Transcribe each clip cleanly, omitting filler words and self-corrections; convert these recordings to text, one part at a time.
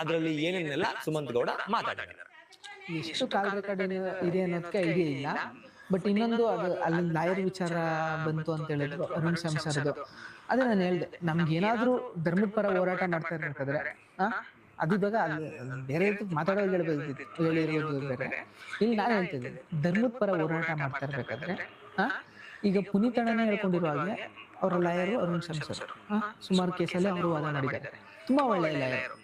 ಅದರಲ್ಲಿ ಏನೇನೆಲ್ಲ ಸುಮಂತ್ ಗೌಡ ಮಾತಾಡಿದ್ದಾರೆ. ಎಷ್ಟು ಕಾಲ್ ರೆಕಾರ್ಡ್ ಇದೆ ಅನ್ನೋದಕ್ಕೆ ಐಡಿಯಾ ಇಲ್ಲ. ಬಟ್ ಇನ್ನೊಂದು ಅದು ಅಲ್ಲಿ ಲಾಯರ್ ವಿಚಾರ ಬಂತು ಅಂತ ಹೇಳಿದ್ರು ಅರುಣ್ ಶ್ಯಾಮ್ ಸರ್ದು. ಅದೇ ನಾನು ಹೇಳ್ದೆ, ನಮ್ಗೆ ಏನಾದ್ರೂ ಧರ್ಮದ ಪರ ಹೋರಾಟ ಮಾಡ್ತಾ ಇರ್ಬೇಕಾದ್ರೆ ಅದು ಇವಾಗ ಬೇರೆ ಮಾತಾಡೋದು ಹೇಳಿರೋದು ಬೇರೆ. ಇಲ್ಲಿ ನಾನು ಹೇಳ್ತಿದ್ದೆ, ಧರ್ಮದ ಪರ ಹೋರಾಟ ಮಾಡ್ತಾ ಇರ್ಬೇಕಾದ್ರೆ ಈಗ ಪುನೀತ್ ಅಣ್ಣನೇ ಹೇಳ್ಕೊಂಡಿರೋ ಹಾಗೆ ಅವರ ಲಾಯರು ಅರುಣ್ ಶ್ಯಾಮ್ ಸರ್ ಸುಮಾರು ಕೇಸಲ್ಲಿ ಅವರು ವಾದ ಮಾಡಿದ್ದಾರೆ. ತುಂಬಾ ಒಳ್ಳೆಯ ಲಾಯರ್.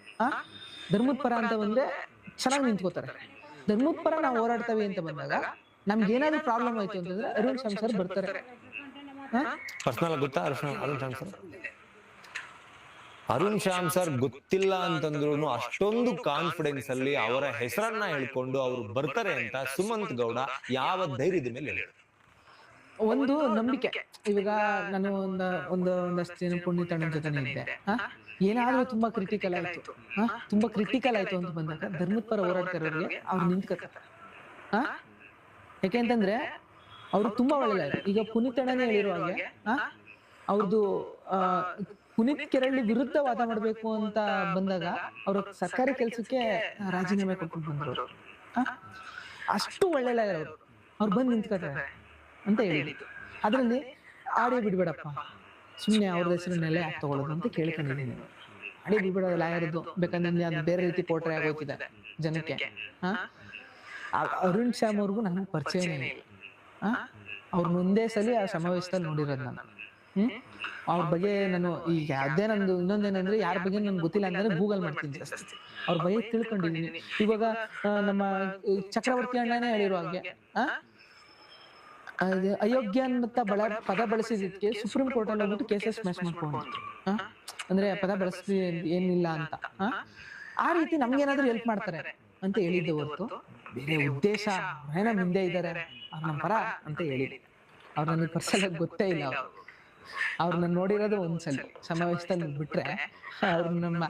ಧರ್ಮದ ಪರ ಅಂತ ಬಂದ್ರೆ ಚೆನ್ನಾಗಿ ನಿಂತ್ಕೋತಾರೆ. ಧರ್ಮದ ಪರ ನಾವು ಹೋರಾಡ್ತೇವೆ ಅಂತ ಬಂದಾಗ ನಮ್ಗೆ ಏನಾದ್ರು ಪ್ರಾಬ್ಲಮ್ ಆಯ್ತು ಅಂತಂದ್ರೆ ಅರುಣ್ ಶ್ಯಾಮ್ ಸರ್ ಬರ್ತಾರೆ. ಪರ್ಸನಲ್ ಗೊತ್ತಾ ಅರುಣ್ ಶ್ಯಾಮ್ ಸರ್? ಅರುಣ್ ಶ್ಯಾಮ್ ಸರ್ ಗೊತ್ತಿಲ್ಲ ಅಂತಂದ್ರು ಅಷ್ಟೊಂದು ಕಾನ್ಫಿಡೆನ್ಸ್ ಅಲ್ಲಿ ಅವರ ಹೆಸರನ್ನ ಹೇಳ್ಕೊಂಡು ಅವರು ಬರ್ತಾರೆ ಅಂತ ಸುಮಂತ್ ಗೌಡ ಯಾವ ಧೈರ್ಯದ ಮೇಲೆ ಹೇಳಿ? ಒಂದು ನಂಬಿಕೆ. ಇವಾಗ ನಾನು ಒಂದಷ್ಟು ಜನ ಪುನೀತ್ ಅಣ್ಣನ ಜೊತೆನೇ ಇದ್ದೆ. ಏನಾದ್ರೂ ತುಂಬಾ ಕ್ರಿಟಿಕಲ್ ಆಯ್ತು ಅಂತ ಬಂದಾಗ ಧರ್ಮದ ಪರ ಹೋರಾಡ್ತಿರೋರಿಗೆ ಅವ್ರು ನಿಂತ್ಕೊತಾರೆ. ಯಾಕೆಂತಂದ್ರೆ ಅವ್ರು ತುಂಬಾ ಒಳ್ಳೆ. ಈಗ ಪುನೀತ್ ಅಣ್ಣನೇ ಹೇಳಿರೋ ಹಾಗೆ ಅವ್ರದ್ದು ಪುನೀತ್ ಕೆರಳಿ ವಿರುದ್ಧ ವಾದ ಮಾಡ್ಬೇಕು ಅಂತ ಬಂದಾಗ ಅವ್ರ ಸರ್ಕಾರಿ ಕೆಲ್ಸಕ್ಕೆ ರಾಜೀನಾಮೆ ಕೊಟ್ಕೊಂಡು ಬಂದ್ರು. ಅಷ್ಟು ಒಳ್ಳೆ ಲಾಯರ್ ಅವ್ರು ಬಂದು ನಿಂತ್ಕೊತಾರೆ ಅಂತ ಹೇಳಿದ್ದು. ಅದ್ರಲ್ಲಿ ಆಡಿಯೋ ಬಿಡ್ಬೇಡಪ್ಪ, ಸುಮ್ಮನೆ ಅವ್ರ ಹೆಸರನ್ನೆಲ್ಲ ಯಾಕೆ ತಗೊಳ್ಳೋದು ಅಂತ ಕೇಳ್ಕೊಂಡಿದ್ದೀನಿ. ಆಡಿಯೋ ಬಿಡ್ಬೇಡ ಲಾಯರ್ದು, ಬೇಕಂದ್ರೆ ಅದು ಬೇರೆ ರೀತಿ ಪೋಟ್ರೆ ಆಗೋಯ್ತಿದೆ ಜನಕ್ಕೆ. ಅರುಣ್ ಶ್ಯಾಮ್ ಅವ್ರಿಗೂ ನನಗೆ ಪರಿಚಯನೇ ಇಲ್ಲ. ಅವ್ರನ್ನ ಒಂದೇ ಸಲ ಆ ಸಮಾವೇಶದಲ್ಲಿ ನೋಡಿರೋದು ನಾನು. ಅವ್ರ ಬಗ್ಗೆ ನಾನು ಈಗ ಯಾವ್ದೇ ನಂದು ಇನ್ನೊಂದೇನಂದ್ರೆ ಯಾರ ಬಗ್ಗೆ ನನ್ಗೆ ಗೊತ್ತಿಲ್ಲ ಅಂದ್ರೆ ಗೂಗಲ್ ಮಾಡ್ತೀನಿ ಜಾಸ್ತಿ. ಅವ್ರ ಬಗ್ಗೆ ತಿಳ್ಕೊಂಡಿದ್ದೀನಿ. ಇವಾಗ ನಮ್ಮ ಚಕ್ರವರ್ತಿ ಅಣ್ಣನೇ ಹೇಳಿರೋ ಹಾಗೆ ಅಯೋಗ್ಯ ಅಂತ ಪದ ಬಳಸಿದಕ್ಕೆ ಸುಪ್ರೀಂ ಕೋರ್ಟ್ ಅಲ್ಲಿ ಹೋಗ್ಬಿಟ್ಟು ಕೇಸಸ್ ಮ್ಯಾಚ್ ಮಾಡ್ಕೊಂಡು ಅಂದ್ರೆ ಪದ ಬಳಸಿ ಏನಿಲ್ಲ ಅಂತ ಆ ರೀತಿ ನಮ್ಗೇನಾದ್ರೂ ಹೆಲ್ಪ್ ಮಾಡ್ತಾರೆ ಅಂತ ಹೇಳಿದ್ದು ಹೊರತು ಬೇರೆ ಉದ್ದೇಶ ಏನೋ ಮುಂದೆ ಇದ್ದಾರೆ ಅವ್ರ ನಮ್ಮ ಪರ ಅಂತ ಹೇಳಿದ್ರು. ಅವ್ರ ನನಗೆ ಪರ್ಸನಲ್ ಗೊತ್ತೇ ಇಲ್ಲ. ಅವ್ರನ್ನ ನೋಡಿರೋದು ಒಂದ್ಸಲ ಸಮಾವೇಶದಲ್ಲಿ ಬಿಟ್ರೆ ಅವ್ರ ನಮ್ಮ